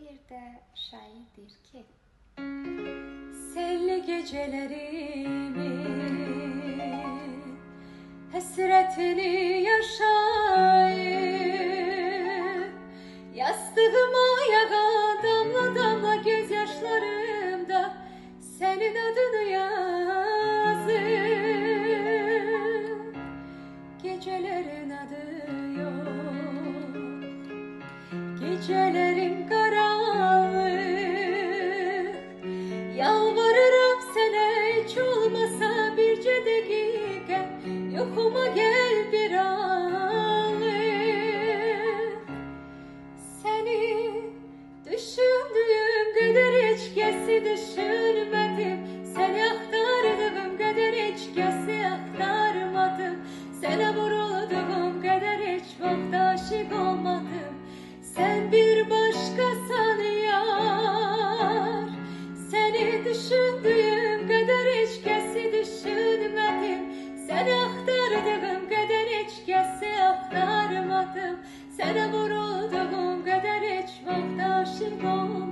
yerdə şair deyir ki: Selli gecəlerimin həsrətini yaşayıb, yastığıma yağa damla damla göz yaşlarımda senin adını yazıb. Gecelerin adı yok, gecelerim karanlık. Yalvarırım sana, hiç olmasa birce dakika yokuma gel bir anlık. Seni düşündüğüm kadar hiç kesi düşünmedim. Seni aktardığım kadar hiç kesi aktarmadım. Sana vurulduğum kadar hiç vakit aşık olmadım. Sen bir başkasan yar. Seni düşündüğüm kadar hiç kesi düşünmedim. Seni aktardığım kadar hiç kesi aktarmadım. Sana vurulduğum kadar hiç vakit aşık olmadım.